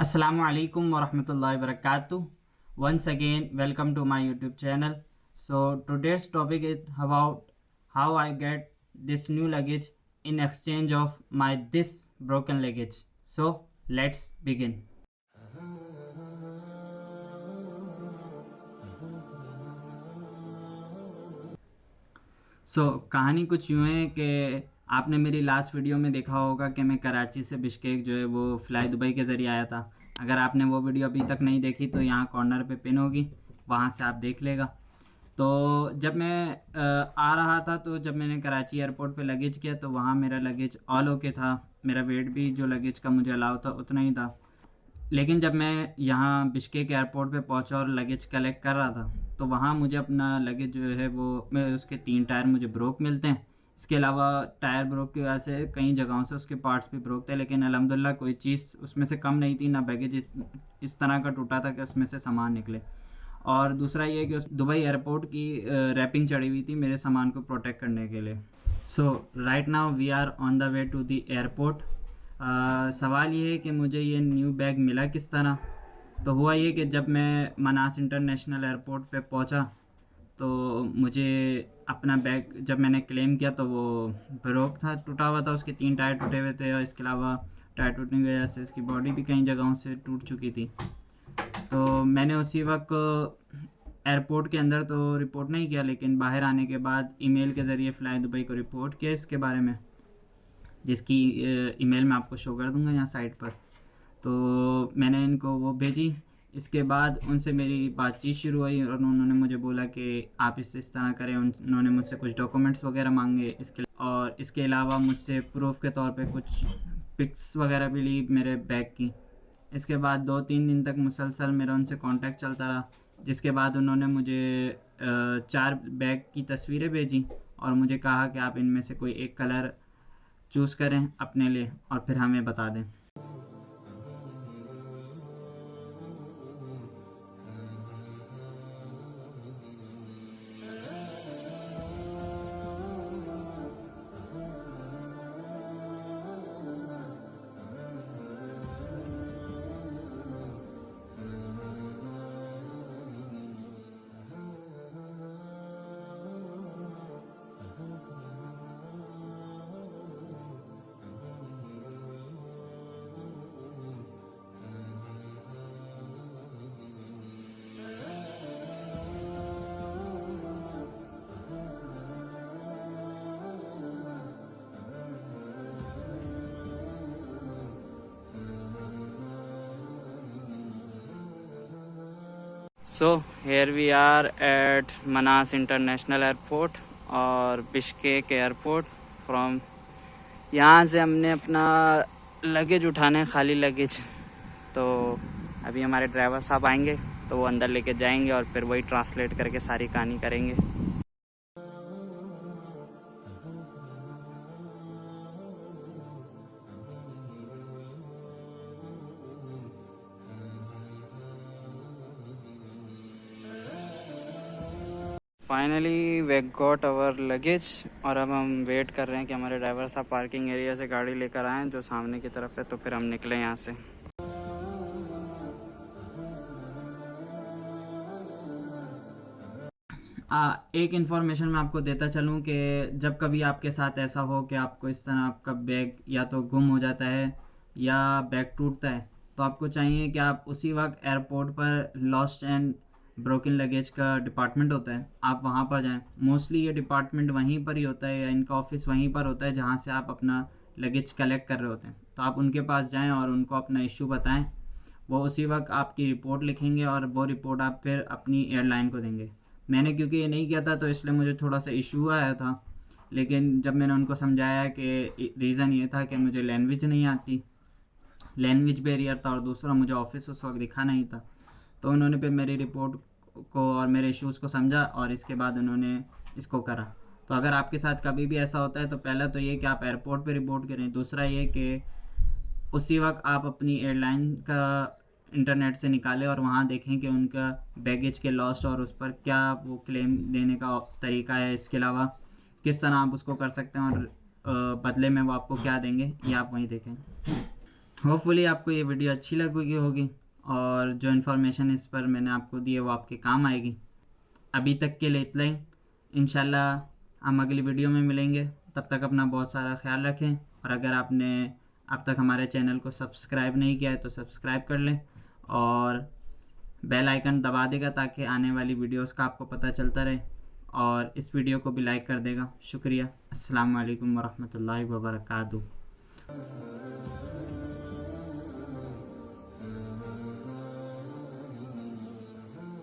Assalamu alaikum wa rahmatullahi wa barakatuh. Once again, welcome to my YouTube channel. So today's topic is about how I get this new luggage in exchange of my this broken luggage. So let's begin. कहानी कुछ यूँ है कि आपने मेरी last video में देखा होगा कि मैं कराची से बिश्केक जो है वो फ़्लाई दुबई के ज़रिए आया था। अगर आपने वो वीडियो अभी तक नहीं देखी तो यहाँ कॉर्नर पे पिन होगी, वहाँ से आप देख लेगा। तो जब मैं आ रहा था तो जब मैंने कराची एयरपोर्ट पे लगेज किया तो वहाँ मेरा लगेज ऑल ओके था। मेरा वेट भी जो लगेज का मुझे अलाउ था उतना ही था। लेकिन जब मैं यहाँ बिश्केक एयरपोर्ट पे पहुँचा और लगेज कलेक्ट कर रहा था तो वहाँ मुझे अपना लगेज जो है वो मैं उसके 3 टायर मुझे ब्रोक मिलते हैं। इसके अलावा टायर ब्रोक की वजह से कई जगहों से उसके पार्ट्स भी ब्रोक थे, लेकिन अल्हम्दुलिल्लाह कोई चीज़ उसमें से कम नहीं थी, ना बैगेज इस तरह का टूटा था कि उसमें से सामान निकले। और दूसरा ये कि उस दुबई एयरपोर्ट की रैपिंग चढ़ी हुई थी मेरे सामान को प्रोटेक्ट करने के लिए। So right now we are on the way to the airport. सवाल ये है कि मुझे ये न्यू बैग मिला किस तरह। तो हुआ ये कि जब मैं मनास इंटरनेशनल एयरपोर्ट पे पहुंचा तो मुझे अपना बैग जब मैंने क्लेम किया तो वो ब्रोक था, टूटा हुआ था, उसके 3 टायर टूटे हुए थे और इसके अलावा टायर टूटने की वजह से इसकी बॉडी भी कई जगहों से टूट चुकी थी। तो मैंने उसी वक्त एयरपोर्ट के अंदर तो रिपोर्ट नहीं किया, लेकिन बाहर आने के बाद ईमेल के ज़रिए फ़्लाई दुबई को रिपोर्ट किया इसके बारे में, जिसकी ईमेल मैं आपको शो कर दूंगा यहाँ साइट पर। तो मैंने इनको वो भेजी। इसके बाद उनसे मेरी बातचीत शुरू हुई और उन्होंने मुझे बोला कि आप इस तरह करें। उन्होंने मुझसे कुछ डॉक्यूमेंट्स वगैरह मांगे और इसके अलावा मुझसे प्रूफ के तौर पे कुछ पिक्स वगैरह भी ली मेरे बैग की। इसके बाद 2-3 दिन तक मुसलसल मेरा उनसे कांटेक्ट चलता रहा, जिसके बाद उन्होंने मुझे 4 बैग की तस्वीरें भेजी और मुझे कहा कि आप इनमें से कोई एक कलर चूज़ करें अपने लिए और फिर हमें बता दें। So here we are at Manas international airport और बिश्केक एयरपोर्ट फ्रॉम। यहाँ से हमने अपना लगेज उठाने, खाली लगेज। तो अभी हमारे ड्राइवर साहब आएंगे तो वो अंदर लेके जाएंगे और फिर वही ट्रांसलेट करके सारी कहानी करेंगे। Finally we got our luggage और अब हम वेट कर रहे हैं कि हमारे ड्राइवर साहब पार्किंग एरिया से गाड़ी लेकर आएँ जो सामने की तरफ है, तो फिर हम निकले यहाँ से। एक इन्फॉर्मेशन मैं आपको देता चलूँ कि जब कभी आपके साथ ऐसा हो कि आपको इस तरह आपका बैग या तो गुम हो जाता है या बैग टूटता है, तो आपको चाहिए कि आप उसी वक्त एयरपोर्ट पर लॉस्ट एंड ब्रोकन लगेज का डिपार्टमेंट होता है, आप वहाँ पर जाएं। मोस्टली ये डिपार्टमेंट वहीं पर ही होता है या इनका ऑफिस वहीं पर होता है जहाँ से आप अपना लगेज कलेक्ट कर रहे होते हैं। तो आप उनके पास जाएं और उनको अपना इशू बताएं। वो उसी वक्त आपकी रिपोर्ट लिखेंगे और वो रिपोर्ट आप फिर अपनी एयरलाइन को देंगे। मैंने क्योंकि ये नहीं किया था तो इसलिए मुझे थोड़ा सा इशू आया था, लेकिन जब मैंने उनको समझाया कि रीज़न ये था कि मुझे लैंग्वेज नहीं आती, लैंग्वेज बैरियर था, और दूसरा मुझे ऑफिस उस वक्त दिखा नहीं था, तो उन्होंने फिर मेरी रिपोर्ट को और मेरे इश्यूज़ को समझा और इसके बाद उन्होंने इसको करा। तो अगर आपके साथ कभी भी ऐसा होता है तो पहला तो ये कि आप एयरपोर्ट पे रिपोर्ट करें। दूसरा ये कि उसी वक्त आप अपनी एयरलाइन का इंटरनेट से निकालें और वहाँ देखें कि उनका बैगेज के लॉस्ट और उस पर क्या वो क्लेम देने का तरीका है। इसके अलावा किस तरह आप उसको कर सकते हैं और बदले में वो आपको क्या देंगे, ये आप वहीं देखें। होपफुली आपको ये वीडियो अच्छी लगी होगी और जो इन्फॉर्मेशन इस पर मैंने आपको दी है वो आपके काम आएगी। अभी तक के लिए इतना ही। इंशाल्लाह हम अगली वीडियो में मिलेंगे। तब तक अपना बहुत सारा ख्याल रखें और अगर आपने अब तक हमारे चैनल को सब्सक्राइब नहीं किया है तो सब्सक्राइब कर लें और बेल आइकन दबा देगा ताकि आने वाली वीडियोस का आपको पता चलता रहे और इस वीडियो को भी लाइक कर देगा। शुक्रिया। अस्सलाम वालेकुम वरहमतुल्लाहि वबरकातुहू।